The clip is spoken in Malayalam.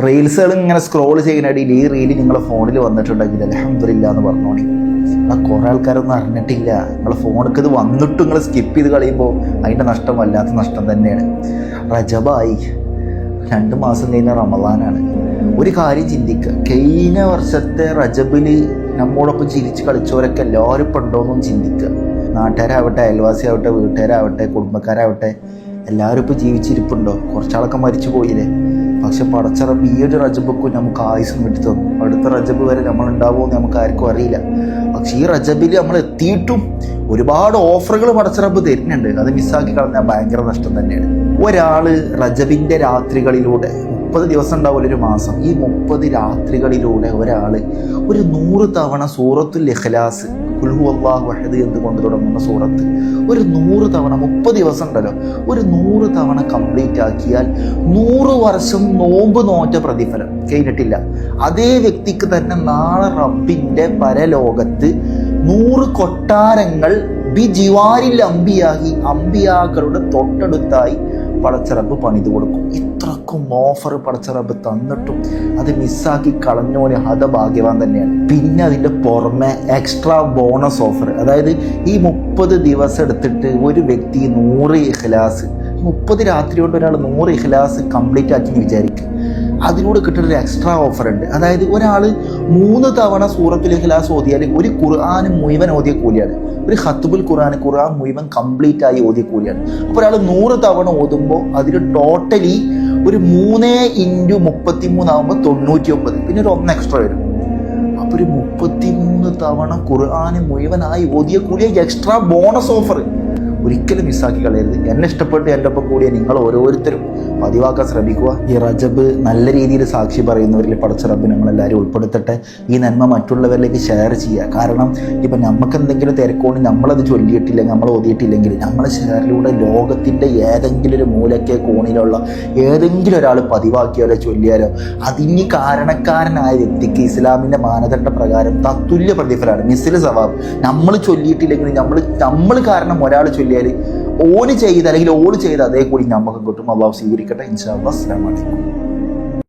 റീൽസുകൾ ഇങ്ങനെ സ്ക്രോൾ ചെയ്യുന്നതിനിടയിൽ ഈ റീല് നിങ്ങളെ ഫോണിൽ വന്നിട്ടുണ്ടെങ്കിൽ അൽഹംദുലില്ലാ എന്ന് പറഞ്ഞോളി. കുറേ ആൾക്കാരൊന്നും അറിഞ്ഞിട്ടില്ല. നിങ്ങളെ ഫോണിലേക്ക് ഇത് വന്നിട്ടും നിങ്ങൾ സ്കിപ്പ് ചെയ്ത് കളയുമ്പോൾ അതിൻ്റെ നഷ്ടം വല്ലാത്ത നഷ്ടം തന്നെയാണ്. റജബായി, 2 മാസം കഴിഞ്ഞ റമദാനാണ്. ഒരു കാര്യം ചിന്തിക്കുക, കഴിഞ്ഞ വർഷത്തെ റജബിൽ നമ്മോടൊപ്പം ചിരിച്ച് കളിച്ചവരൊക്കെ എല്ലാവരും ഇപ്പം ഉണ്ടോയെന്നും ചിന്തിക്കുക. നാട്ടുകാരാവട്ടെ, അയൽവാസിയാവട്ടെ, വീട്ടുകാരാവട്ടെ, കുടുംബക്കാരാവട്ടെ, എല്ലാവരും ഇപ്പോൾ ജീവിച്ചിരിപ്പുണ്ടോ? കുറച്ചാളൊക്കെ മരിച്ചു പോയില്ലേ? പക്ഷെ പടച്ച റബ്ബ് ഈ ഒരു റജബക്കും നമുക്ക് ആയുസ്സും വിട്ടു തന്നു. അടുത്ത റജബ് വരെ നമ്മളുണ്ടാവുമെന്ന് നമുക്ക് ആർക്കും അറിയില്ല. പക്ഷെ ഈ റജബിൽ നമ്മൾ എത്തിയിട്ടും ഒരുപാട് ഓഫറുകൾ പടച്ച റബ്ബ് തരുന്നുണ്ട്. അത് മിസ്സാക്കി കളഞ്ഞാൽ ഭയങ്കര നഷ്ടം തന്നെയാണ്. ഒരാൾ റജബിൻ്റെ രാത്രികളിലൂടെ 30 ദിവസം ഉണ്ടാവില്ല ഒരു മാസം. ഈ 30 രാത്രികളിലൂടെ ഒരാൾ ഒരു 100 തവണ സൂറത്തുൽ ഇഖ്ലാസ്, ഖുൽ ഹുവല്ലാഹു അഹദ് എന്ന് കൊണ്ട് തുടങ്ങുന്ന സൂറത്ത് ഒരു 100 തവണ, 30 ദിവസം ഉണ്ടല്ലോ, ഒരു 100 തവണ കംപ്ലീറ്റ് ആക്കിയാൽ 100 വർഷം നോമ്പ് നോറ്റ പ്രതിഫലം കഴിഞ്ഞിട്ടില്ല. അതേ വ്യക്തിക്ക് തന്നെ നാളെ റബ്ബിൻ്റെ പരലോകത്ത് 100 കൊട്ടാരങ്ങൾ ബിജിവാരിൽ അമ്പിയാക്കളുടെ തൊട്ടടുത്തായി പടച്ചറബ് പണിത് കൊടുക്കും. ഇത്രക്കും ഓഫർ പടച്ചറബ് തന്നിട്ടും അത് മിസ്സാക്കി കളഞ്ഞോലെ ഹതഭാഗ്യവാൻ തന്നെയാണ്. പിന്നെ അതിൻ്റെ പുറമെ എക്സ്ട്രാ ബോണസ് ഓഫർ, അതായത് ഈ 30 ദിവസം എടുത്തിട്ട് ഒരു വ്യക്തി 100 ഇഖ്ലാസ്, 30 രാത്രി കൊണ്ട് ഒരാൾ 100 ഇഖ്ലാസ് കംപ്ലീറ്റ് ആക്കി വിചാരിക്കും. അതിലൂടെ കിട്ടുന്നൊരു എക്സ്ട്രാ ഓഫർ ഉണ്ട്. അതായത് ഒരാൾ 3 തവണ സൂറത്തുൽ ഇഖ്ലാസ് ഓതിയാൽ ഒരു ഖുർആൻ മുഴുവൻ ഓതിയ കൂലിയാണ്. ഒരു ഖത്ബുൽ ഖുർആൻ മുഴുവൻ കംപ്ലീറ്റ് ആയി ഓതിയ കൂലിയാണ്. അപ്പോൾ ഒരാൾ 100 തവണ ഓതുമ്പോൾ അതിൽ ടോട്ടലി ഒരു 3 × 33 ആകുമ്പോൾ 99, പിന്നെ ഒരു 1 എക്സ്ട്രാ വരും. അപ്പോൾ ഒരു 33 തവണ ഖുർആൻ മുഴുവനായി ഓതിയ കൂലിയ എക്സ്ട്രാ ബോണസ് ഓഫർ. ഒരിക്കലും മിസ്സാക്കി കളയരുത്. എന്നെ ഇഷ്ടപ്പെട്ട് എൻ്റെ ഒപ്പം കൂടിയ നിങ്ങൾ ഓരോരുത്തരും പതിവാക്കാൻ ശ്രമിക്കുക. ഈ റജബ് നല്ല രീതിയിൽ സാക്ഷി പറയുന്നവരിൽ പടച്ച റബ്ബ് നമ്മളെല്ലാവരും ഉൾപ്പെടുത്തട്ടെ. ഈ നന്മ മറ്റുള്ളവരിലേക്ക് ഷെയർ ചെയ്യുക. കാരണം ഇപ്പം നമുക്ക് എന്തെങ്കിലും തിരക്കോണ്ട് നമ്മളത് ചൊല്ലിയിട്ടില്ലെങ്കിൽ, നമ്മൾ ഓതിയിട്ടില്ലെങ്കിൽ, നമ്മളെ ഷെയറിലൂടെ ലോകത്തിൻ്റെ ഏതെങ്കിലും ഒരു മൂലക്കെ കോണിലുള്ള ഏതെങ്കിലും ഒരാൾ പതിവാക്കിയാലോ ചൊല്ലിയാലോ അതിന് കാരണക്കാരനായ വ്യക്തിക്ക് ഇസ്ലാമിൻ്റെ മാനദണ്ഡ പ്രകാരം തത്തുല്യ പ്രതിഫലമാണ്, മിസ്ലു സവാബ്. നമ്മൾ ചൊല്ലിയിട്ടില്ലെങ്കിൽ നമ്മൾ കാരണം ഒരാൾ ചൊല്ലിയാൽ ഓന് ചെയ്ത് അല്ലെങ്കിൽ ഓള് ചെയ്ത് അതേ കൂടി നമുക്ക് കിട്ടും. അള്ളാഹു സ്വീകരിക്കട്ടെ. ഇൻഷാ അല്ലാഹ്. അസ്സലാമു അലൈക്കും.